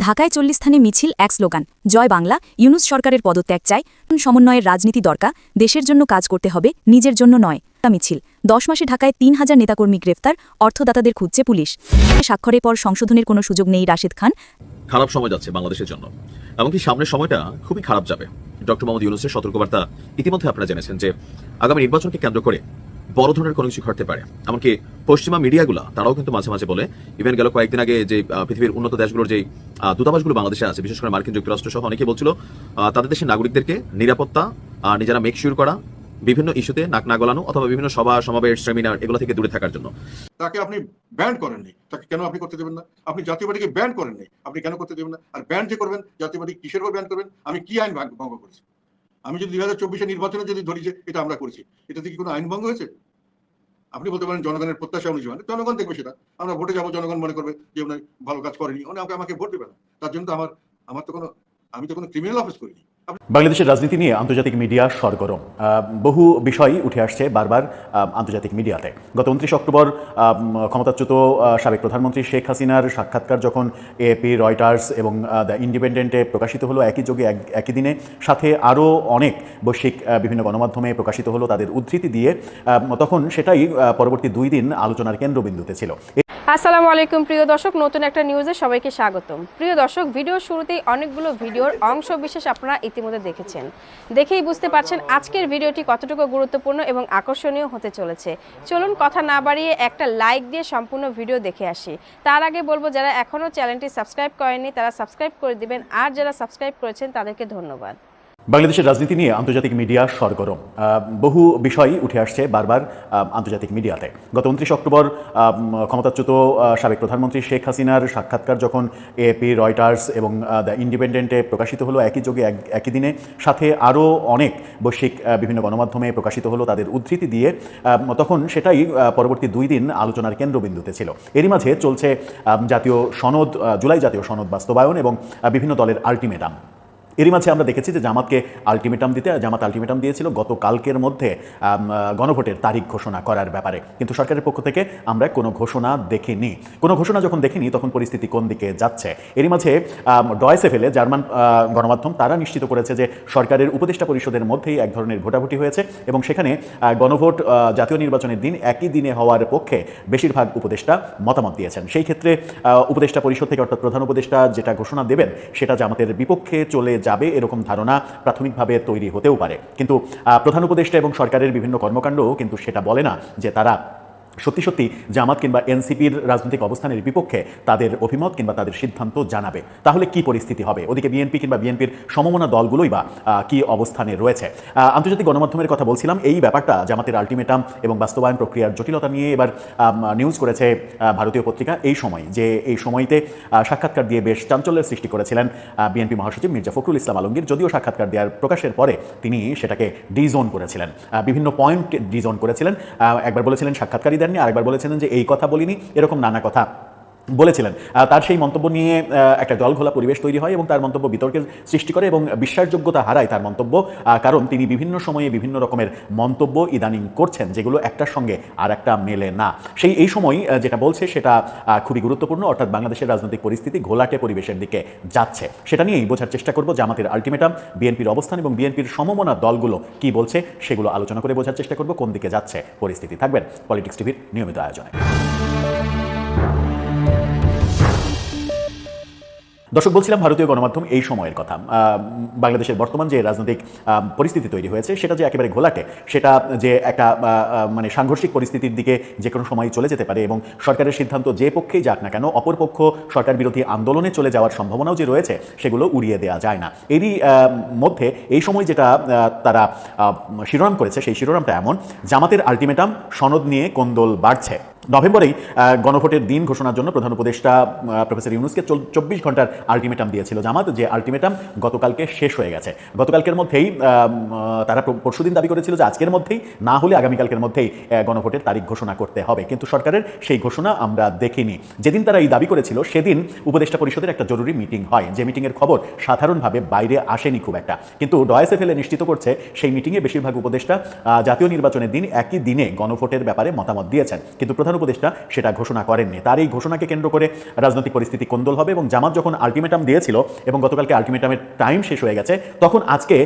ঢাকায় 40 স্থানে মিছিল এক স্লোগান জয় বাংলা ইউনূস সরকারের পদত্যাগ চাই সমন্বয়ের রাজনীতি দরকার দেশের জন্য কাজ করতে হবে নিজের জন্য নয় মিছিল 10 মাসে ঢাকায় 3000 নেতাকর্মী গ্রেফতার অর্থদাতাদের খুঁজছে পুলিশ স্বাক্ষরের পর সংশোধনের কোনো সুযোগ নেই রাশেদ খান খারাপ সময় যাচ্ছে বাংলাদেশের জন্য এমনকি সামনের সময়টা খুবই খারাপ যাবে ডক্টর মোহাম্মদ ইউনূসের সতর্কবার্তা ইতিমধ্যে আপনারা জেনেছেন যে আগামী নির্বাচনকে কেন্দ্র করে বড় ধরনের কোনো কিছু ঘটতে পারে এমনকি পশ্চিমা মিডিয়াগুলো তারাও কিন্তু মাঝে মাঝে বলে ইভেন গেল কয়েকদিন আগে যে পৃথিবীর উন্নত দেশগুলোর যে দূতাবাসগুলো বাংলাদেশে আছে বিশেষ করে মার্কিন যুক্তরাষ্ট্র সহ অনেকেই বলছিল তাদের দেশের নাগরিকদেরকে নিরাপত্তা নিজেরা মেকশিওর করা বিভিন্ন ইস্যুতে নাক না গলানো অথবা বিভিন্ন সভা সমাবেশ সেমিনার এগুলো থেকে দূরে থাকার জন্য তাকে আপনি ব্যান করেননি তাকে কেন আপনি করতে দেবেন না আপনি জাতীয় পার্টিকে ব্যান করেননি আপনি কেন করতে দেবেন না আর ব্যান যে করবেন জাতীয় পার্টি কিসের উপর ব্যান করবেন আমি কি আইন ভঙ্গ করেছি আমি যদি 2024 নির্বাচনে যদি ধরি যে এটা আমরা করেছি এটা থেকে কোনো আইন ভঙ্গ হয়েছে আপনি বলতে পারেন জনগণের প্রত্যাশা অনুযায়ী মানে জনগণ দেখবে সেটা আমরা ভোটে যাবো জনগণ মনে করবে যে উনি ভালো কাজ করেনি উনি আমাকে ভোট দেবে না তার জন্য তো আমার তো কোনো আমি তো কোনো ক্রিমিনাল অফেন্স করিনি। বাংলাদেশের রাজনীতি নিয়ে আন্তর্জাতিক মিডিয়া সরগরম বহু বিষয় উঠে আসছে বারবার আন্তর্জাতিক মিডিয়াতে গত 29 অক্টোবর ক্ষমতাচ্যুত সাবেক প্রধানমন্ত্রী শেখ হাসিনার সাক্ষাৎকার যখন এএপি রয়টার্স এবং দ্য ইন্ডিপেন্ডেন্টে প্রকাশিত হলো একই যোগে একই দিনে সাথে আরও অনেক বৈশ্বিক বিভিন্ন গণমাধ্যমে প্রকাশিত হলো তাদের উদ্ধৃতি দিয়ে তখন সেটাই পরবর্তী 2 দিন আলোচনার কেন্দ্রবিন্দুতে ছিল। আসসালামু আলাইকুম প্রিয় দর্শক, নতুন একটা নিউজে সবাইকে স্বাগতম। প্রিয় দর্শক, ভিডিওর শুরুতেই অনেকগুলো ভিডিওর অংশ বিশেষ আপনারা ইতিমধ্যে দেখেছেন, দেখেই বুঝতে পারছেন আজকের ভিডিওটি কতটুকু গুরুত্বপূর্ণ এবং আকর্ষণীয় হতে চলেছে। চলুন কথা না বাড়িয়ে একটা লাইক দিয়ে সম্পূর্ণ ভিডিও দেখে আসি। তার আগে বলবো যারা এখনও চ্যানেলটি সাবস্ক্রাইব করেননি তারা সাবস্ক্রাইব করে দিবেন, আর যারা সাবস্ক্রাইব করেছেন তাদেরকে ধন্যবাদ। বাংলাদেশের রাজনীতি নিয়ে আন্তর্জাতিক মিডিয়া সরগরম বহু বিষয় উঠে আসছে বারবার আন্তর্জাতিক মিডিয়াতে গত 29 অক্টোবর ক্ষমতাচ্যুত সাবেক প্রধানমন্ত্রী শেখ হাসিনার সাক্ষাৎকার যখন এএপি রয়টার্স এবং দ্য ইন্ডিপেন্ডেন্টে প্রকাশিত হলো একই যোগে একই দিনে সাথে আরও অনেক বৈশ্বিক বিভিন্ন গণমাধ্যমে প্রকাশিত হলো তাদের উদ্ধৃতি দিয়ে তখন সেটাই পরবর্তী 2 দিন আলোচনার কেন্দ্রবিন্দুতে ছিল। এরই মাঝে চলছে জাতীয় সনদ জুলাই জাতীয় সনদ বাস্তবায়ন এবং বিভিন্ন দলের আলটিমেটাম। এরই মাঝে আমরা দেখেছি যে জামাত আলটিমেটাম দিয়েছিল গতকালকের মধ্যে গণভোটের তারিখ ঘোষণা করার ব্যাপারে, কিন্তু সরকারের পক্ষ থেকে আমরা কোনো ঘোষণা দেখিনি। কোনো ঘোষণা যখন দেখিনি তখন পরিস্থিতি কোন দিকে যাচ্ছে। এরই মাঝে ডয়েচে ভেলে জার্মান গণমাধ্যম তারা নিশ্চিত করেছে যে সরকারের উপদেষ্টা পরিষদের মধ্যেই এক ধরনের ভোটাভুটি হয়েছে এবং সেখানে গণভোট জাতীয় নির্বাচনের দিন একই দিনে হওয়ার পক্ষে বেশিরভাগ উপদেষ্টা মতামত দিয়েছেন। সেই ক্ষেত্রে উপদেষ্টা পরিষদ থেকে অর্থাৎ প্রধান উপদেষ্টা যেটা ঘোষণা দেবেন সেটা জামাতের বিপক্ষে চলে যাবে এরকম ধারণা প্রাথমিকভাবে তৈরি হতেও পারে, কিন্তু প্রধান উপদেষ্টা এবং সরকারের বিভিন্ন কর্মকাণ্ড কিন্তু সেটা বলে না যে তারা সত্যি সত্যি জামাত কিংবা এনসিপির রাজনৈতিক অবস্থানের বিপক্ষে তাদের অভিমত কিংবা তাদের সিদ্ধান্ত জানাবে। তাহলে কি পরিস্থিতি হবে? ওদিকে বিএনপি কিংবা বিএনপির সমমনা দলগুলোই বা কি অবস্থানে রয়েছে? আন্তর্জাতিক গণমাধ্যমের কথা বলছিলাম, এই ব্যাপারটা জামাতের আলটিমেটাম এবং বাস্তবায়ন প্রক্রিয়ার জটিলতা নিয়ে এবার নিউজ করেছে ভারতীয় পত্রিকা এই সময়তে সাক্ষাৎকার দিয়ে বেশ চাঞ্চল্যের সৃষ্টি করেছিলেন বিএনপি মহাসচিব মির্জা ফখরুল ইসলাম আলমগীর। যদিও সাক্ষাৎকার দেওয়ার প্রকাশের পরে তিনি সেটাকে ডিজোন করেছিলেন, বিভিন্ন পয়েন্ট ডিজোন করেছিলেন। একবার বলেছিলেন সাক্ষাৎকারী আরেকবার বলেছিলেন যে এই কথা বলিনি, এরকম নানা কথা বলেছিলেন। তার সেই মন্তব্য নিয়ে একটা জলঘোলা পরিবেশ তৈরি হয় এবং তার মন্তব্য বিতর্কের সৃষ্টি করে এবং বিশ্বাসযোগ্যতা হারায় তার মন্তব্য, কারণ তিনি বিভিন্ন সময়ে বিভিন্ন রকমের মন্তব্য ইদানিং করছেন যেগুলো একটার সঙ্গে আর একটা মেলে না। এই সময় যেটা বলছে সেটা খুবই গুরুত্বপূর্ণ, অর্থাৎ বাংলাদেশের রাজনৈতিক পরিস্থিতি ঘোলাটে পরিবেশের দিকে যাচ্ছে। সেটা নিয়েই বোঝার চেষ্টা করব জামাতের আলটিমেটাম, বিএনপির অবস্থান এবং বিএনপির সমমনা দলগুলো কি বলছে সেগুলো আলোচনা করে বোঝার চেষ্টা করব কোন দিকে যাচ্ছে পরিস্থিতি। থাকবেন পলিটিক্স টিভির নিয়মিত আয়োজনে। দর্শক, বলছিলাম ভারতীয় গণমাধ্যম এই সময়ের কথা। বাংলাদেশের বর্তমান যে রাজনৈতিক পরিস্থিতি তৈরি হয়েছে সেটা যে একেবারে ঘোলাটে, সেটা যে একটা মানে সাংঘর্ষিক পরিস্থিতির দিকে যে কোনো সময় চলে যেতে পারে এবং সরকারের সিদ্ধান্ত যে পক্ষেই যাক না কেন অপরপক্ষ সরকার বিরোধী আন্দোলনে চলে যাওয়ার সম্ভাবনাও যে রয়েছে সেগুলো উড়িয়ে দেওয়া যায় না। এরই মধ্যে এই সময় যেটা তারা শিরোনাম করেছে সেই শিরোনামটা এমন: জামাতের আলটিমেটাম, সনদ নিয়ে কোন্দল বাড়ছে। নভেম্বরেই গণভোটের দিন ঘোষণার জন্য প্রধান উপদেষ্টা প্রফেসর ইউনূসকে 24 ঘন্টার আলটিমেটাম দিয়েছিল জামাত, যে আলটিমেটাম গতকালকে শেষ হয়ে গেছে। গতকালকের মধ্যেই তারা পরশুদিন দাবি করেছিল যে আজকের মধ্যেই, না হলে আগামীকালকের মধ্যেই গণভোটের তারিখ ঘোষণা করতে হবে, কিন্তু সরকারের সেই ঘোষণা আমরা দেখিনি। যেদিন তারা এই দাবি করেছিল সেদিন উপদেষ্টা পরিষদের একটা জরুরি মিটিং হয়, যে মিটিংয়ের খবর সাধারণভাবে বাইরে আসেনি খুব একটা, কিন্তু ডয়েচে ভেলে নিশ্চিত করছে সেই মিটিংয়ে বেশিরভাগ উপদেষ্টা জাতীয় নির্বাচনের দিন একই দিনে গণভোটের ব্যাপারে মতামত দিয়েছেন, কিন্তু প্রধান উপদেষ্টা সেটা ঘোষণা করেননি। তার এই ঘোষণাকে কেন্দ্র করে রাজনৈতিক পরিস্থিতি কোন্দল হবে এবং জামাত যখন আলটিমেটাম দিয়েছিল এবং গতকালকে আলটিমেটামের টাইম শেষ হয়ে গেছে, তখন আজকে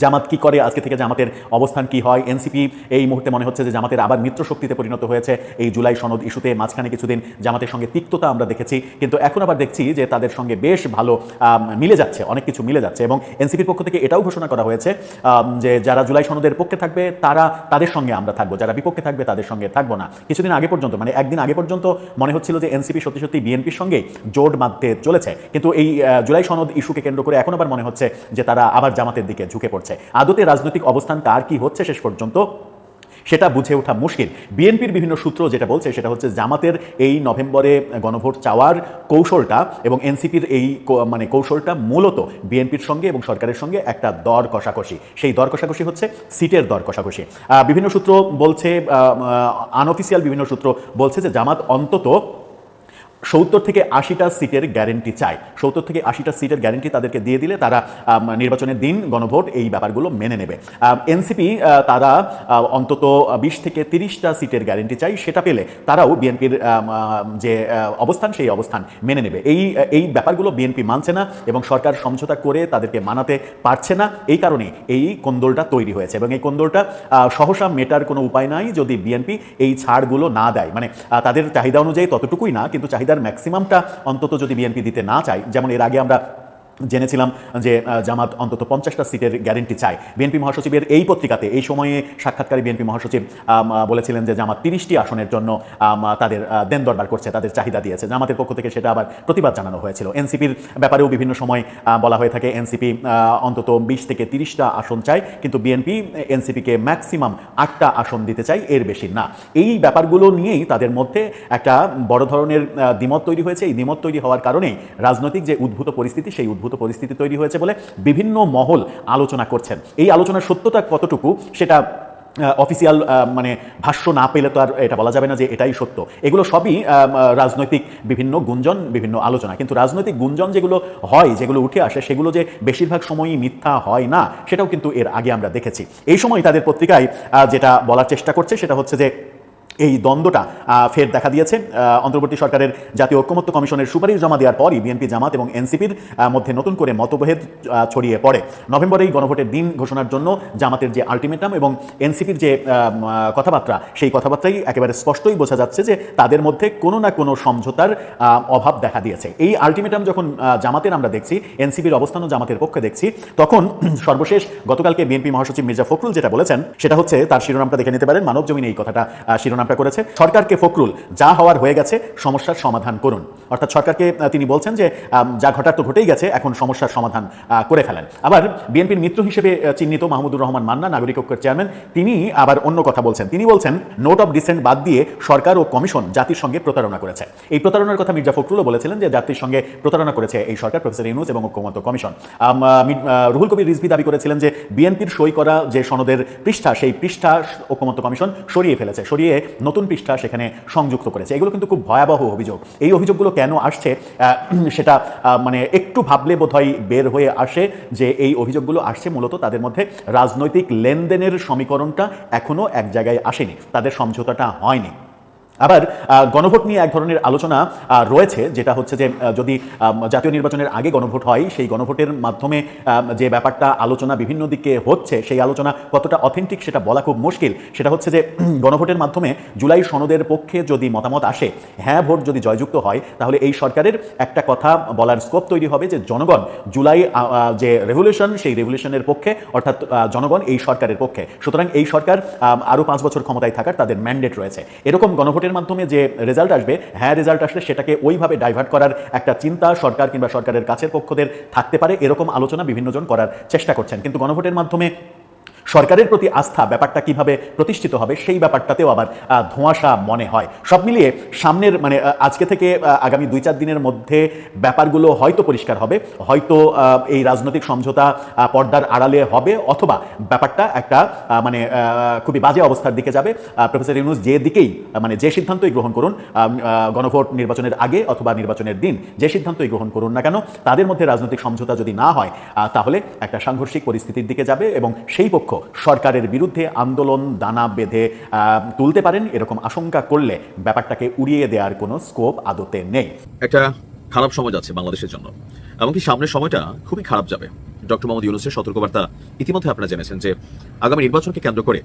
জামাত কি করে, আজকে থেকে জামাতের অবস্থান কি হয়। এনসিপি এই মুহূর্তে মনে হচ্ছে যে জামাতের আবার মিত্র শক্তিতে পরিণত হয়েছে এই জুলাই সনদ ইস্যুতে। মাঝখানে কিছুদিন জামাতের সঙ্গে তিক্ততা আমরা দেখেছি, কিন্তু এখন আবার দেখছি যে তাদের সঙ্গে বেশ ভালো মিলে যাচ্ছে, অনেক কিছু মিলে যাচ্ছে। এবং এনসিপির পক্ষ থেকে এটাও ঘোষণা করা হয়েছে যে যারা জুলাই সনদের পক্ষে থাকবে তাদের সঙ্গে আমরা থাকবো, যারা বিপক্ষে থাকবে তাদের সঙ্গে থাকবো না। কিছুদিন আগে পর্যন্ত, মানে একদিন আগে পর্যন্ত মনে হচ্ছিল যে এনসিপি সত্যি সত্যি বিএনপির সঙ্গে জোট বাঁধতে চলেছে, কিন্তু এই জুলাই সনদ ইস্যুকে কেন্দ্র করে এখন আবার মনে হচ্ছে যে তারা আবার জামাতের দিকে ঝুঁকে পড়ছে। আদতে রাজনৈতিক অবস্থান কার কি হচ্ছে শেষ পর্যন্ত সেটা বুঝে ওঠা মুশকিল। বিএনপির বিভিন্ন সূত্র যেটা বলছে সেটা হচ্ছে জামাতের এই নভেম্বরে গণভোট চাওয়ার কৌশলটা এবং এনসিপির এই মানে কৌশলটা মূলত বিএনপির সঙ্গে এবং সরকারের সঙ্গে একটা দর কষাকষি। সেই দর কষাকষি হচ্ছে সিটের দর কষাকষি। বিভিন্ন সূত্র বলছে, আনঅফিসিয়াল বিভিন্ন সূত্র বলছে যে জামাত অন্তত 70 থেকে 80টা সিটের গ্যারেন্টি চায়। 70 থেকে 80টা সিটের গ্যারেন্টি তাদেরকে দিয়ে দিলে তারা নির্বাচনের দিন গণভোট এই ব্যাপারগুলো মেনে নেবে। এনসিপি তারা অন্তত 20 থেকে 30টা সিটের গ্যারেন্টি চাই, সেটা পেলে তারাও বিএনপির যে অবস্থান সেই অবস্থান মেনে নেবে। এই ব্যাপারগুলো বিএনপি মানছে না এবং সরকার সমঝোতা করে তাদেরকে মানাতে পারছে না। এই কারণে এই কোন্দলটা তৈরি হয়েছে এবং এই কোন্দলটা সহসা মেটার কোনো উপায় নাই যদি বিএনপি এই ছাড়গুলো না দেয়। মানে তাদের চাহিদা অনুযায়ী ততটুকুই না, কিন্তু চাহিদার ম্যাক্সিমামটা অন্তত যদি বিএনপি দিতে না চায়, যেমন এর আগে আমরা জেনেছিলাম যে জামাত অন্তত 50টা সিটের গ্যারেন্টি চায়। বিএনপি মহাসচিবের এই পত্রিকাতে এই সময়ে সাক্ষাৎকারে বিএনপি মহাসচিব বলেছিলেন যে জামাত 30টি আসনের জন্য তাদের দেন দরবার করছে, তাদের চাহিদা দিয়েছে। জামাতের পক্ষ থেকে সেটা আবার প্রতিবাদ জানানো হয়েছিল। এনসিপির ব্যাপারেও বিভিন্ন সময় বলা হয়ে থাকে এনসিপি অন্তত 20 থেকে 30টা আসন চায়, কিন্তু বিএনপি এনসিপিকে ম্যাক্সিমাম 8টা আসন দিতে চায়, এর বেশি না। এই ব্যাপারগুলো নিয়েই তাদের মধ্যে একটা বড় ধরনের দ্বিমত তৈরি হয়েছে। এই দ্বিমত তৈরি হওয়ার কারণেই রাজনৈতিক যে উদ্ভূত পরিস্থিতি সেই উদ্ভূত পরিস্থিতি তৈরি হয়েছে বলে বিভিন্ন মহল আলোচনা করছেন। এই আলোচনার সত্যতা কতটুকু সেটা অফিসিয়াল মানে ভাষ্য না পেলে তো আর এটা বলা যাবে না যে এটাই সত্য। এগুলো সবই রাজনৈতিক বিভিন্ন গুঞ্জন, বিভিন্ন আলোচনা। কিন্তু রাজনৈতিক গুঞ্জন যেগুলো হয়, যেগুলো উঠে আসে, সেগুলো যে বেশিরভাগ সময়ই মিথ্যা হয় না সেটাও কিন্তু এর আগে আমরা দেখেছি। এই সময় তাদের পত্রিকায় যেটা বলার চেষ্টা করছে সেটা হচ্ছে যে এই দ্বন্দ্বটা ফের দেখা দিয়েছে অন্তর্বর্তী সরকারের জাতীয় ঐকমত্য কমিশনের সুপারিশ জমা দেওয়ার পরই বিএনপি, জামাত এবং এনসিপির মধ্যে নতুন করে মতভেদ ছড়িয়ে পড়ে। নভেম্বরেই গণভোটের দিন ঘোষণার জন্য জামাতের যে আলটিমেটাম এবং এনসিপির যে কথাবার্তা, সেই কথাবার্তাই একেবারে স্পষ্টই বোঝা যাচ্ছে যে তাদের মধ্যে কোনো না কোনো সমঝোতার অভাব দেখা দিয়েছে। এই আলটিমেটাম যখন জামাতের আমরা দেখছি, এনসিপির অবস্থানও জামাতের পক্ষে দেখছি, তখন সর্বশেষ গতকালকে বিএনপি মহাসচিব মির্জা ফখরুল যেটা বলেছেন সেটা হচ্ছে, তার শিরোনামটা দেখে নিতে পারেন, মানব জমিনে এই কথাটা শিরোনামটা করেছে, সরকারকে ফখরুল যা হওয়ার হয়ে গেছে, সমস্যার সমাধান করুন। অর্থাৎ সরকারকে তিনি বলছেন যে যা ঘটার তো ঘটেই গেছে, এখন সমস্যার সমাধান করে ফেলেন। আবার বিএনপির মিত্র হিসেবে চিহ্নিত মাহমুদুর রহমান মান্না, নাগরিক ঐক্যের চেয়ারম্যান, তিনি আবার অন্য কথা বলছেন। তিনি বলছেন নোট অফ ডিসেন্ট বাদ দিয়ে সরকার ও কমিশন জাতির সঙ্গে প্রতারণা করেছে। এই প্রতারণার কথা মির্জা ফখরুলও বলেছিলেন যে জাতির সঙ্গে প্রতারণা করেছে এই সরকার, প্রফেসর ইউনূস এবং ঐকমত্য কমিশন। রুহুল কবির রিজভী দাবি করেছিলেন যে বিএনপির সই করা যে সনদের পৃষ্ঠা, সেই পৃষ্ঠা ঐকমত্য কমিশন সরিয়ে ফেলেছে, সরিয়ে নতুন পৃষ্ঠা সেখানে সংযুক্ত করেছে। এগুলো কিন্তু খুব ভয়াবহ অভিযোগ। এই অভিযোগগুলো কেন আসছে সেটা মানে একটু ভাবলে বোধহয় বের হয়ে আসে যে এই অভিযোগগুলো আসছে মূলত তাদের মধ্যে রাজনৈতিক লেনদেনের সমীকরণটা এখনো এক জায়গায় আসেনি, তাদের সমঝোতাটা হয়নি। আবার গণভোট নিয়ে এক ধরনের আলোচনা রয়েছে, যেটা হচ্ছে যে যদি জাতীয় নির্বাচনের আগে গণভোট হয়, সেই গণভোটের মাধ্যমে যে ব্যাপারটা আলোচনা বিভিন্ন দিকে হচ্ছে, সেই আলোচনা কতটা অথেন্টিক সেটা বলা খুব মুশকিল। সেটা হচ্ছে যে গণভোটের মাধ্যমে জুলাই সনদের পক্ষে যদি মতামত আসে, হ্যাঁ ভোট যদি জয়যুক্ত হয়, তাহলে এই সরকারের একটা কথা বলার স্কোপ তৈরি হবে যে জনগণ জুলাই যে রেভলিউশন, সেই রেভলিউশনের পক্ষে, অর্থাৎ জনগণ এই সরকারের পক্ষে। সুতরাং এই সরকার আরও 5 বছর ক্ষমতায় থাকার তাদের ম্যান্ডেট রয়েছে। এরকম গণভোটের মাধ্যমে যে রেজাল্ট আসবে, হ্যাঁ রেজাল্ট আসলে সেটাকে ওইভাবে ডাইভার্ট করার একটা চিন্তা সরকার কিংবা সরকারের কাছের পক্ষদের থাকতে পারে, এরকম আলোচনা বিভিন্নজন করার চেষ্টা করছেন। কিন্তু গণভোটের মাধ্যমে সরকারের প্রতি আস্থা ব্যাপারটা কিভাবে প্রতিষ্ঠিত হবে সেই ব্যাপারটাতেও আবার ধোঁয়াশা মনে হয়। সব মিলিয়ে সামনের মানে আজকে থেকে আগামী 2-4 দিনের মধ্যে ব্যাপারগুলো হয়তো পরিষ্কার হবে, হয়তো এই রাজনৈতিক সমঝোতা পর্দার আড়ালে হবে, অথবা ব্যাপারটা একটা মানে খুবই বাজে অবস্থার দিকে যাবে। প্রফেসর ইউনূস যে দিকেই মানে যে সিদ্ধান্তই গ্রহণ করুন, গণভোট নির্বাচনের আগে অথবা নির্বাচনের দিন যে সিদ্ধান্তই গ্রহণ করুন না কেন, তাদের মধ্যে রাজনৈতিক সমঝোতা যদি না হয়, তাহলে একটা সাংঘর্ষিক পরিস্থিতির দিকে যাবে এবং সেই পক্ষ সরকারের বিরুদ্ধে আন্দোলন দানা বেঁধে তুলতে পারেন। এরকম আশঙ্কা করলে ব্যাপারটাকে উড়িয়ে দেওয়ার কোনো স্কোপ আদতে নেই। একটা খারাপ সময় যাচ্ছে বাংলাদেশের জন্য, এমনকি সামনের সময়টা খুবই খারাপ যাবে। ডক্টর মোহাম্মদ ইউনূসের সতর্কবার্তা ইতিমধ্যে আপনারা জেনেছেন যে আগামী নির্বাচনকে কেন্দ্র করে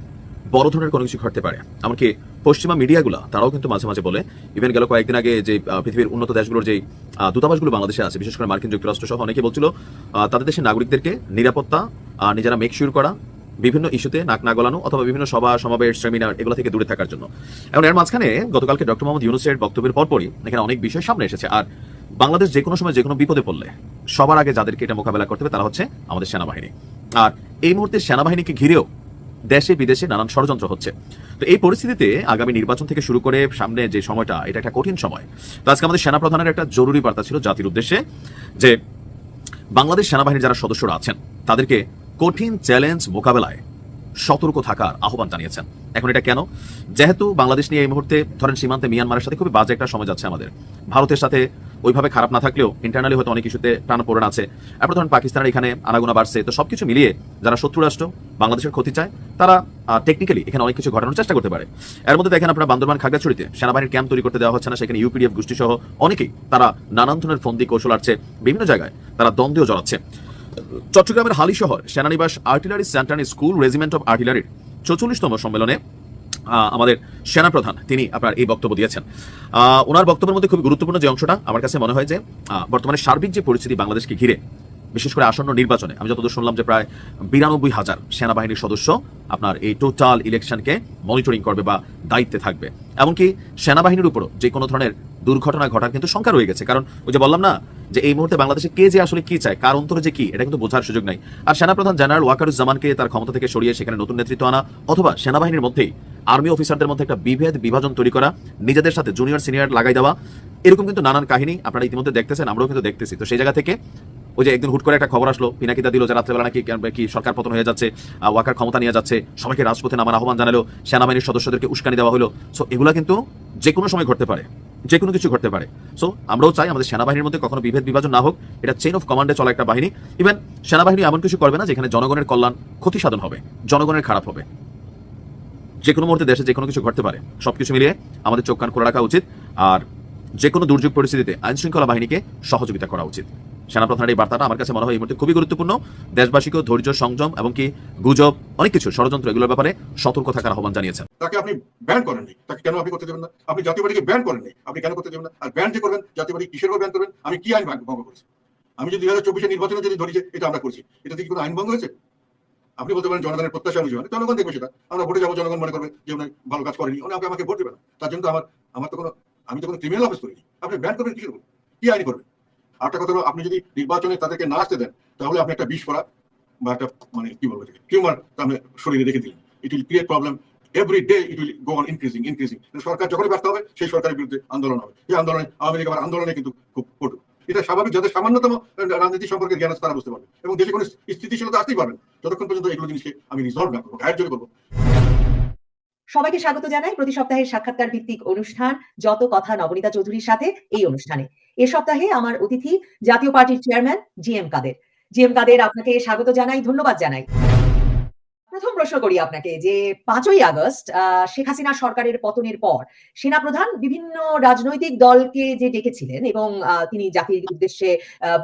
বড় ধরনের কোনো কিছু ঘটতে পারে। এমনকি পশ্চিমা মিডিয়াগুলো তারাও কিন্তু মাঝে মাঝে বলে, ইভেন গেল কয়েকদিন আগে যে পৃথিবীর উন্নত দেশগুলোর যে দূতাবাসগুলো বাংলাদেশে আছে, বিশেষ করে মার্কিন যুক্তরাষ্ট্র সহ অনেকে বলছিল তাদের দেশের নাগরিকদেরকে নিরাপত্তা নিজেরা মেকশিওর করা, বিভিন্ন ইস্যুতে নাক না গলানো অথবা বিভিন্ন সভা সমাবেশ সেমিনার এগুলো থেকে দূরে থাকার জন্য। এখন এর মাঝখানে গতকালকে ডক্টর মোহাম্মদ ইউনূসের বক্তব্যের পরপরই এখানে অনেক বিষয় সামনে এসেছে। আর বাংলাদেশ যে কোনো সময় যে কোনো বিপদে পড়লে সবার আগে যাদেরকে এটা মোকাবেলা করতে হবে তারা হচ্ছে আমাদের সেনাবাহিনী। আর এই মুহূর্তে সেনাবাহিনীকে ঘিরেও দেশে বিদেশে নানান ষড়যন্ত্র হচ্ছে। তো এই পরিস্থিতিতে আগামী নির্বাচন থেকে শুরু করে সামনে যে সময়টা, এটা একটা কঠিন সময়। তো আজকে আমাদের সেনাপ্রধানের একটা জরুরি বার্তা ছিল জাতির উদ্দেশ্যে যে বাংলাদেশ সেনাবাহিনীর যারা সদস্যরা আছেন তাদেরকে কঠিন চ্যালেঞ্জ মোকাবেলায় সতর্ক থাকার আহ্বান জানিয়েছেন। এখন এটা কেন? যেহেতু বাংলাদেশ নিয়ে এই মুহূর্তে ধরেন সীমান্তে মিয়ানমারের সাথে খুবই বাজে একটা সময় যাচ্ছে আমাদের, ভারতের সাথে ওইভাবে খারাপ না থাকলেও ইন্টারনালি হয়তো অনেক ইস্যুতে টানাপোড়েন আছে। এরপর ধরেন পাকিস্তানের এখানে আনাগোনা বাড়ছে। তো সবকিছু মিলিয়ে যারা শত্রু রাষ্ট্র বাংলাদেশের ক্ষতি চায় তারা টেকনিক্যালি এখানে অনেক কিছু ঘটানোর চেষ্টা করতে পারে। এর মধ্যে দেখেন আপনারা বান্দরবান খাগড়াছড়িতে সেনাবাহিনীর ক্যাম্প তৈরি করতে দেওয়া হচ্ছে না, সেখানে ইউপিডিএফ গোষ্ঠী সহ অনেকেই তারা নানান ধরনের ফন্দি কৌশল আসছে, বিভিন্ন জায়গায় তারা দ্বন্দ্বেও জড়াচ্ছে। চট্টগ্রামের হালি শহর সেনানিবাস artillery centre school regiment of আর্টিলারির 44তম সম্মেলনে আমাদের সেনাপ্রধান তিনি আপনার এই বক্তব্য দিয়েছেন। ওনার বক্তব্যের মধ্যে খুব গুরুত্বপূর্ণ যে অংশটা আমার কাছে মনে হয় যে বর্তমানে সার্বিক যে পরিস্থিতি বাংলাদেশকে ঘিরে, বিশেষ করে আসন্ন নির্বাচনে আমি যতদূর শুনলাম যে প্রায় 92,000 সেনাবাহিনীর সদস্য আপনার এই টোটাল ইলেকশনকে মনিটরিং করবে বা দায়িত্বে থাকবে। এমনকি সেনাবাহিনীর উপরও যে কোনো ধরনের দুর্ঘটনা ঘটার কিন্তু সংখ্যা রয়ে গেছে। কারণ ওই যে বললাম না যে এই মুহূর্তে বাংলাদেশে কে যে আসলে কি চায়, কার অন্তরে যে কি, এটা কিন্তু বোঝার সুযোগ নাই। আর সেনাপ্রধান জেনারেল ওয়াকারুজ্জামানকে তার ক্ষমতা থেকে সরিয়ে সেখানে নতুন নেতৃত্ব আনা অথবা সেনাবাহিনীর মধ্যেই আর্মি অফিসারদের মধ্যে একটা বিভাজন তৈরি করা, নিজেদের সাথে জুনিয়র সিনিয়র লাগাই দেওয়া, এরকম কিন্তু নানান কাহিনী আপনারা ইতিমধ্যে দেখতেছেন, আমরাও কিন্তু দেখতেছি। তো সেই জায়গা থেকে ওই যে একদিন হুট করে একটা খবর আসলো, পিনাকিদা দিল যে রাত্রেবেলা নাকি কি সরকার পতন হয়ে যাচ্ছে, ওয়াকার ক্ষমতা নিয়ে যাচ্ছে, সবাইকে রাজপথে নামার আহ্বান জানালো, সেনাবাহিনীর সদস্যদেরকে উস্কানি দেওয়া হলো। সো এগুলা কিন্তু যে কোনো সময় ঘটতে পারে, যে কোনো কিছু ঘটতে পারে। সো আমরাও চাই আমাদের সেনাবাহিনীর মধ্যে কখনো বিভাজন না হোক, এটা চেইন অফ কমান্ডে চলা একটা বাহিনী। ইভেন সেনাবাহিনী এমন কিছু করবে না যেখানে জনগণের কল্যাণ ক্ষতি সাধন হবে, জনগণের খারাপ হবে। যে কোনো মুহূর্তে দেশে যে কোনো কিছু ঘটতে পারে, সবকিছু মিলিয়ে আমাদের চোখ কান খোলা রাখা উচিত। আর যে কোনো দুর্যোগ পরিস্থিতিতে আইন শৃঙ্খলা বাহিনীকে সহযোগিতা করা উচিত। সেনাপ্রধানের এই বার্তাটা আমার কাছে মনে হয় এই মুহূর্তে খুবই গুরুত্বপূর্ণ। দেশবাসীকেও ধৈর্য সংযম এবং কি গুজব অনেক কিছু ষড়যন্ত্র এগুলোর ব্যাপারে সতর্ক থাকার আহ্বান জানিয়েছেন। তাকে আপনি ব্যান করেননি, তাকে কেন আপনি করতে দেবেন না? আপনি জাতীয় পার্টিকে ব্যান করেননি, আপনি কেন করতে দেবেন না? আর ব্যান যে করবেন, জাতীয় পার্টি কিসের ব্যান করবেন? আমি কি আইন ভঙ্গ করেছি? আমি যদি 2024 নির্বাচনে যদি ধরি যে এটা আমরা করছি, এটা থেকে কোনো আইন ভঙ্গ হয়েছে? আপনি বলতে পারেন জনগণের প্রত্যাশা অনুযায়ী, জনগণ দেখবে সেটা, আমরা ভোটে যাবো, জনগণ মনে করবে যে উনি ভালো কাজ করেনি, উনি আমাকে ভোট দেবে না। তার জন্য তো আমার তো কোনো, আমি তো কোনো ক্রিমিনাল অফেন্স করিনি। আপনি ব্যান করবেন কিসের উপর? কি আইন করবেন? আরেকটা কথা হলো, আপনি যদি নির্বাচনে তাদেরকে না আসতে দেন তাহলে আপনি একটা বিষ করা বা একটা মানে কি বলবো টিউমার আপনি শরীরে রেখে দিলেন। It will create problem every day, it will go on increasing. সরকার যখনই ব্যর্থ হবে সেই সরকারের বিরুদ্ধে আন্দোলন হবে। এই আন্দোলনে আওয়ামী লীগ আবার আন্দোলনে কিন্তু খুব কটু। এটা স্বাভাবিক, যাদের সামান্যতম রাজনীতি সম্পর্কে জ্ঞান আছে তারা বুঝতে পারবে এবং দেশে কোনো স্থিতিশীলতা আসতেই পারবেন যতক্ষণ পর্যন্ত এগুলো জিনিসকে আমি রিজলভ না করবো, গায়ের জোরে করবো। সবাইকে স্বাগত জানাই প্রতি সপ্তাহের সাক্ষাৎকার ভিত্তিক অনুষ্ঠান যত কথা নবনীতা চৌধুরীর সাথে এই অনুষ্ঠানে। এ সপ্তাহে আমার অতিথি জাতীয় পার্টির চেয়ারম্যান জিএম কাদের। জিএম কাদের, আপনাকে স্বাগত জানাই, ধন্যবাদ জানাই। প্রথম প্রশ্ন করি আপনাকে যে 5ই আগস্ট শেখ হাসিনা সরকারের পতনের পর সেনাপ্রধান বিভিন্ন রাজনৈতিক দলকে যে ডেকেছিলেন এবং তিনি জাতির উদ্দেশ্যে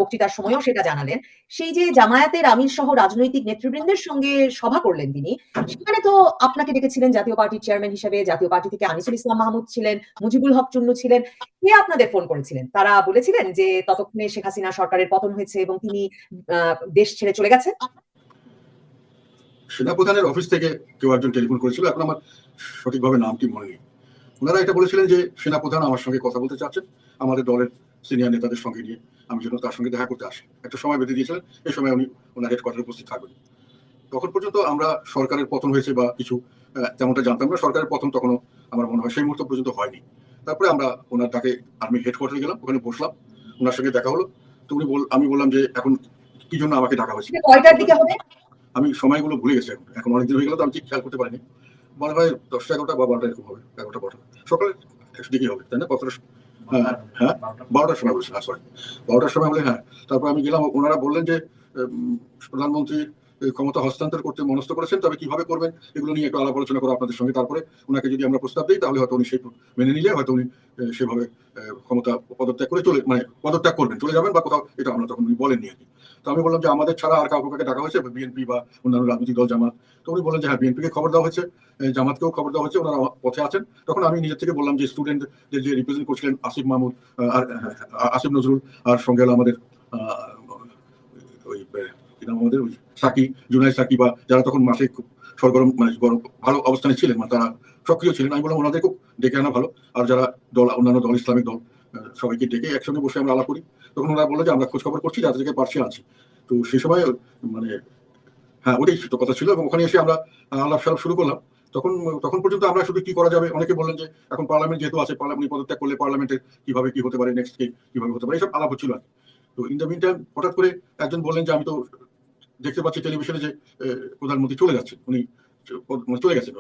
বক্তৃতার সময়ও সেটা জানালেন, সেই যে জামায়াতের আমির সহ রাজনৈতিক নেতৃবৃন্দের সঙ্গে সভা করলেন তিনি, সেখানে তো আপনাকে ডেকেছিলেন জাতীয় পার্টির চেয়ারম্যান হিসেবে। জাতীয় পার্টি থেকে আনিসুল ইসলাম মাহমুদ ছিলেন, মুজিবুল হক চুন্নু ছিলেন। কে আপনাদের ফোন করেছিলেন? তারা বলেছিলেন যে ততক্ষণে শেখ হাসিনা সরকারের পতন হয়েছে এবং তিনি দেশ ছেড়ে চলে গেছেন? সেনাপ্রধানের অফিস থেকে কেউ একজন টেলিফোন করেছিল, এখন আমার সঠিকভাবে নামটি মনে নেই। ওনারা এটা বলেছিলেন যে সেনাপ্রধান আমার সঙ্গে কথা বলতে চাচ্ছেন আমাদের দলের সিনিয়র নেতাদের সঙ্গে নিয়ে, আমি যেন তার সঙ্গে দেখা করতে আসি। একটা সময় বেঁধে দিয়েছিলেন, এই সময় উনি ওনার হেডকোয়ার্টারে উপস্থিত থাকবেন। তখন পর্যন্ত আমরা সরকারের পতন হয়েছে বা কিছু তেমনটা জানতাম না। সরকারের পতন তখনও আমার মনে হয় সেই মুহূর্ত পর্যন্ত হয়নি। তারপরে আমরা ওনার ডাকে আর্মি হেডকোয়ার্টারে গেলাম, ওখানে বসলাম, ওনার সঙ্গে দেখা হলো। তো আমি বললাম যে এখন কি জন্য আমাকে ডাকা হয়েছে। কয়টার দিকে হবে? আমি সময়গুলো ভুলে গেছি, এখন অনেকদিন হয়ে গেল তো আমি ঠিক খেয়াল করতে পারিনি। মনে হয় 10টা 11টা বা 12টা এরকম হবে, 11টা 12টা সকালে দিকেই হবে, তাই না? কতটা? হ্যাঁ 12টার সময় বলছি, সরি 12টার সময় হলে। হ্যাঁ, তারপর আমি গেলাম, ওনারা বললেন যে প্রধানমন্ত্রী ক্ষমতা হস্তান্তর করতে মনস্থ করেছেন, তবে কিভাবে করবেন এগুলো নিয়ে একটু আলাপ আলোচনা করা আপনাদের সঙ্গে। তারপরে ওনাকে যদি আমরা প্রস্তাব দিই তাহলে হয়তো উনি সেই মেনে নিলে হয়তো উনি সেভাবে ক্ষমতা পদত্যাগ করে পদত্যাগ করবেন, চলে যাবেন বা কোথাও, এটা আমরা তখন উনি বলেননি আর কি। তো আমি বললাম যে আমাদের ছাড়া আর কাউকে ডাকা হয়েছে, বিএনপি বা অন্যান্য রাজনৈতিক দল, জামাত? তো উনি বললেন যে হ্যাঁ, বিএনপিকে খবর দেওয়া হয়েছে, জামাতকেও খবর দেওয়া হয়েছে, ওনারা পথে আছেন। তখন আমি নিজের থেকে বললাম যে স্টুডেন্টদের যে রিপ্রেজেন্ট করছিলেন আসিফ মাহমুদ আর আসিফ নজরুল, আর সঙ্গে হলো আমাদের ওই কি নাম আমাদের, ওই সাকি, জুনাইদ সাকি, বা যারা তখন মাসে খুব সরগরম, মানে ভালো অবস্থানে ছিলেন, মানে তারা সক্রিয় ছিলেন, আমি বললাম ওনাদেরকেও ডেকে আনা ভালো। আর যারা অন্যান্য দল, ইসলামিক দল, সবাইকে ডেকে একসঙ্গে বসে আমরা আলাপ করি। তখন ওরা বললো যে আমরা খোঁজ খবর করছি, যাদের থেকে পারছি আনছি। তো সেই সময় মানে হ্যাঁ, ওটাই কথা ছিল। এবং ওখানে এসে আমরা আলাপ সালাপ শুরু করলাম। তখন পর্যন্ত আমরা শুধু কি করা যাবে, অনেকে বললেন যে এখন পার্লামেন্ট যেহেতু আছে, পার্লামেন্ট পদত্যাগ করলে পার্লামেন্টের কিভাবে কি হতে পারে, নেক্সট কিভাবে হতে পারে, এইসব আলাপ হচ্ছিল আর কি। তো ইন দ্য মিন টাইম হঠাৎ করে একজন বললেন যে আমি তো দেখতে পাচ্ছি টেলিভিশনে যে প্রধানমন্ত্রী চলে যাচ্ছেন, উনি চলে গেছেন।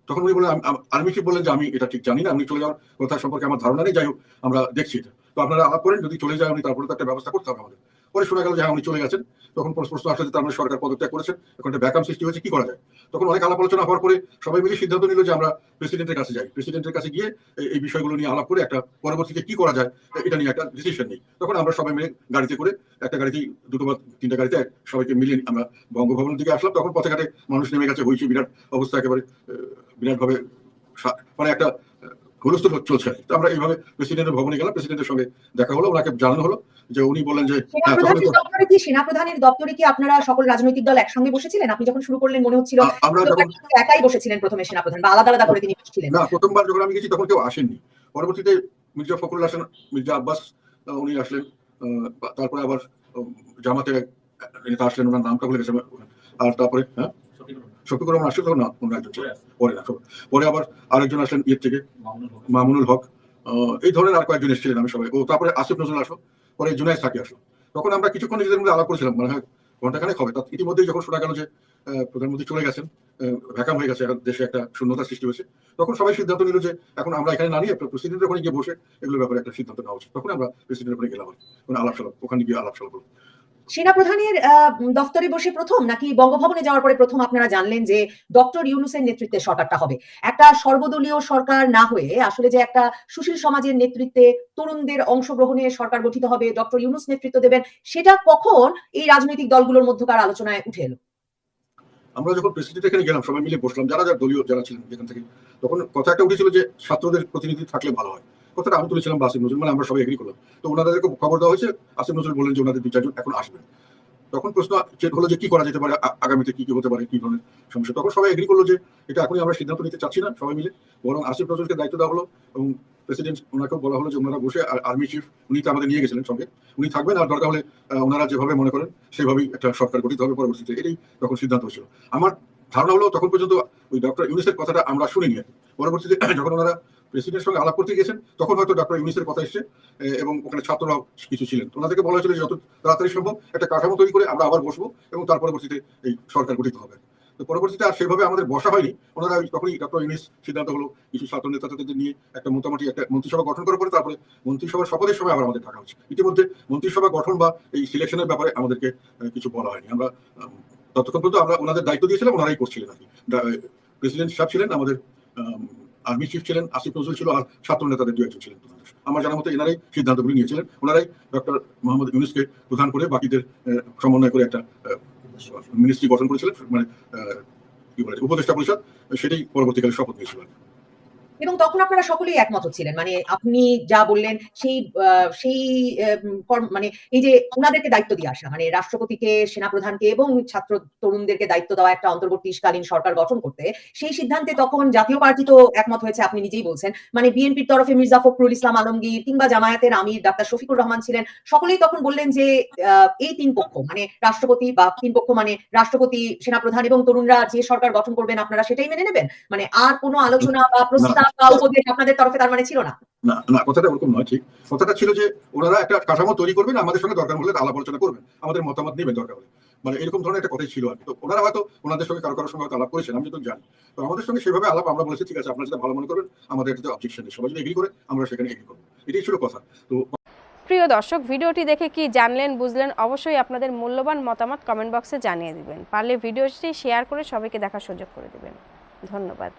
তখন উনি বললেন, আর্মি চিফ বললেন যে আমি এটা ঠিক জানি না, উনি চলে যাওয়ার কথা সম্পর্কে আমার ধারণা নেই, যাই হোক আমরা দেখছি এটা। তো আপনারা আলাপ করেন, যদি চলে যায় উনি তারপরে তো একটা ব্যবস্থা করতে হবে আমাদের। পরে শোনা গেল যে হ্যাঁ, উনি চলে গেছেন। তখন প্রশ্ন আসলে যে তার মানে সরকার পদত্যাগ করেছেন, এখন একটা ভ্যাকাম সৃষ্টি হয়েছে, কি করা যায়? তখন অনেক আলাপ আলোচনা হওয়ার পরে সবাই মিলে সিদ্ধান্ত নিল যে আমরা প্রেসিডেন্টের কাছে যাই, প্রেসিডেন্টের কাছে গিয়ে এই বিষয়গুলো নিয়ে আলাপ করে একটা পরবর্তীতে কি করা যায় এটা নিয়ে একটা ডিসিশন নিই। তখন আমরা সবাই মিলে গাড়িতে করে, একটা গাড়িতে দুটো বা তিনটা গাড়িতে সবাইকে মিলিয়ে আমরা বঙ্গভবনের দিকে আসলাম। তখন পথে ঘাটে মানুষ নেমে গেছে, হয়েছে বিরাট অবস্থা, একেবারে বিরাটভাবে মানে একটা হুলস্থুল চলছে। তো আমরা এইভাবে প্রেসিডেন্টের ভবনে গেলাম, প্রেসিডেন্টের সঙ্গে দেখা হলো, ওনাকে জানানো হলো যে উনি বললেন যে সেনাপ্রধানের দপ্তরে কি আপনারা সকল রাজনৈতিক দল একসঙ্গে বসেছিলেন? আপনি যখন শুরু করলেন মনে হচ্ছিল আমরা যখন একাই বসেছিলেন প্রথমে সেনাপ্রধান, বা আলাদা আলাদা করে তিনি বসছিলেন? না, প্রথমবার যখন আমি গেছি তখন কেউ আসেননি। পরবর্তীতে মির্জা ফখরুল হাসান, মির্জা আব্বাস উনি আসলেন। তারপরে আবার জামাতের নেতা আসলেন, ওনার নামটা ভুলে গেছে। আর তারপরে হ্যাঁ, শফিকুর রহমান আসলে তখন না, অন্য একজন ছিল পরে, না পরে আবার আরেকজন আসলেন ইয়ের থেকে, মামুনুল হক, এই ধরনের আর কয়েকজন এসেছিলেন। আমি সবাই তারপরে আসিফ নজরুল আসলো, পরে জুনাইদ সাকি আসলো। তখন আমরা কিছুক্ষণ নিজেদের মধ্যে আলাপ করেছিলাম, মানে হয় ঘন্টাখানেক হবে। ইতিমধ্যেই যখন শোনা গেল যে প্রধানমন্ত্রী চলে গেছেন, ভ্যাকাম হয়ে গেছে, দেশে একটা শূন্যতা সৃষ্টি হয়েছে, তখন সবাই সিদ্ধান্ত নিল যে এখন আমরা এখানে না নিয়ে প্রেসিডেন্টের ওখানে গিয়ে বসে এগুলোর ব্যাপারে একটা সিদ্ধান্ত নেওয়া উচিত। তখন আমরা প্রেসিডেন্টের ওখানে গেলাম, আলাপ সালাপ, ওখানে গিয়ে আলাপ সালাপ হলো। সেনাপ্রধানের দপ্তরে বসে প্রথম, নাকি বঙ্গভবনে যাওয়ার পরে প্রথম আপনারা জানলেন যে ডক্টর ইউনূসের নেতৃত্বে সরকারটা হবে? একটা সর্বদলীয় সরকার না হয়ে আসলে যে একটা সুশীল সমাজের নেতৃত্বে তরুণদের অংশগ্রহণে সরকার গঠিত হবে, ডক্টর ইউনূস নেতৃত্ব দেবেন, সেটা কখন এই রাজনৈতিক দলগুলোর মধ্যকার আলোচনায় উঠে এলো? আমরা যখন প্রেসিডেন্ট এখানে গেলাম, সবাই মিলে বসলাম, যারা দলীয় যারা ছিলেন যেখান থেকে, তখন কথা একটা উঠেছিল যে ছাত্রদের প্রতিনিধি থাকলে ভালো হয়। কথাটা আমি তুলেছিলাম বা আসিফ নজরুল, মানে আমরা সবাই এগ্রি করলাম। তো ওনাদেরকে খবর দেওয়া হয়েছে, আসিফ নজরুল বললেন যে ওনাদের 2-4 জন এখন আসবেন। তখন প্রশ্ন হলো যে কি করা যেতে পারে, আগামীতে কি কি হতে পারে, কি ধরনের সমস্যা। তখন সবাই এগ্রি করলো যে এটা এখনই আমরা সিদ্ধান্ত নিতে চাচ্ছি না সবাই মিলে, বরং আসিফ নজরুলকে দায়িত্ব দেওয়া হলো। এবং প্রেসিডেন্ট ওনাকেও বলা হলো যে ওনারা বসে, আর্মি চিফ উনি তো আমাদের নিয়ে গেছিলেন সঙ্গে, উনি থাকবেন, আর দরকার হলে ওনারা যেভাবে মনে করেন সেইভাবেই একটা সরকার গঠিত হবে পরবর্তীতে। এটাই তখন সিদ্ধান্ত হয়েছিল। আমার ধারণা হলো তখন পর্যন্ত ওই ডক্টর ইউনূসের কথাটা আমরা শুনিনি। পরবর্তীতে যখন ওনারা প্রেসিডেন্টের সঙ্গে আলাপ করতে গেছেন, তখন হয়তো ডক্টর ইউনূসের কথা এসছে, এবং ওখানে ছাত্ররাও কিছু ছিলেন। ওনাদেরকে বলা হয়েছিল যে যত তাড়াতাড়ি সম্ভব একটা কাঠামো তৈরি করে আমরা আবার বসবো, এবং তার পরবর্তীতে এই সরকার গঠিত হবে। তো পরবর্তীতে আর সেভাবে আমাদের বসা হয়নি। ওনারা তখনই ডক্টর ইউনূস সিদ্ধান্ত হলো কিছু ছাত্র নেতাদের নিয়ে একটা মোটামুটি একটা মন্ত্রিসভা গঠন করার পরে তারপরে মন্ত্রিসভার শপথের সময় আবার আমাদের থাকা হচ্ছে। ইতিমধ্যে মন্ত্রিসভা গঠন বা এই সিলেকশনের ব্যাপারে আমাদেরকে কিছু বলা হয়নি। আমরা ততক্ষণ পর্যন্ত আমরা ওনাদের দায়িত্ব দিয়েছিলাম, ওনারাই করছিলেন আর কি। প্রেসিডেন্ট সাহেব ছিলেন, আমাদের আর্মি চিফ ছিলেন আসিফ নজরুল ছিল, আর ছাত্র নেতাদের 2-1 ছিলেন। আমার জানা মতো এনারাই সিদ্ধান্তগুলি নিয়েছিলেন, ওনারাই ডক্টর মোহাম্মদ ইউনূসকে প্রধান করে বাকিদের সমন্বয় করে একটা মিনিস্ট্রি গঠন করেছিলেন, মানে কি বলে উপদেষ্টা পরিষদ, সেটাই পরবর্তীকালে শপথ নিয়েছিল। এবং তখন আপনারা সকলেই একমত হচ্ছিলেন, মানে আপনি যা বললেন সেই মানে এই যে উনাদেরকে দায়িত্ব দিয়ে আসা, মানে রাষ্ট্রপতিকে, সেনাপ্রধানকে এবং ছাত্র তরুণদেরকে দায়িত্ব দেওয়া একটা অন্তর্বর্তীকালীন সরকার গঠন করতে, সেই সিদ্ধান্তে তখন জাতীয় পার্টি তো একমত হয়েছে, আপনি নিজেই বলছেন। মানে বিএনপির তরফে মির্জা ফখরুল ইসলাম আলমগীর কিংবা জামায়াতের আমির ডাক্তার শফিকুর রহমান ছিলেন, সকলেই তখন বললেন যে এই 3 পক্ষ, মানে রাষ্ট্রপতি বা 3 পক্ষ, মানে রাষ্ট্রপতি, সেনাপ্রধান এবং তরুণরা যে সরকার গঠন করবেন আপনারা সেটাই মেনে নেবেন, মানে আর কোনো আলোচনা বা প্রস্তাব বা উপদেশ আপনাদের তরফে তার মানে ছিল না? না, কথাটা ওরকম নয়। ঠিক কথাটা ছিল যে ওনারা একটা কাঠামো তৈরি করবেন, আমাদের সঙ্গে দরকার হলে আলাপ আলোচনা করবেন, আমাদের মতামত নেবেন দরকার হলে, মানে এরকম ধরনের একটা কথাই ছিল আর কি। তো ওনারা হয়তো ওনাদের সঙ্গে কারোর সঙ্গে হয়তো আলাপ করেছেন, আমি যতটুকু জানি। তো আমাদের সঙ্গে সেভাবে আলাপ, আমরা বলেছি ঠিক আছে আপনারা যেটা ভালো মনে করবেন, আমাদের এটাতে অবজেকশন নেই, সবাই যদি এগ্রি করে আমরা সেখানে এগ্রি করবো, এটাই ছিল কথা। তো প্রিয় দর্শক, ভিডিওটি দেখে কি জানলেন বুঝলেন অবশ্যই আপনাদের মূল্যবান মতামত কমেন্ট বক্সে জানিয়ে দিবেন। পারলে ভিডিওটি শেয়ার করে সবাইকে দেখার সুযোগ করে দিবেন। ধন্যবাদ।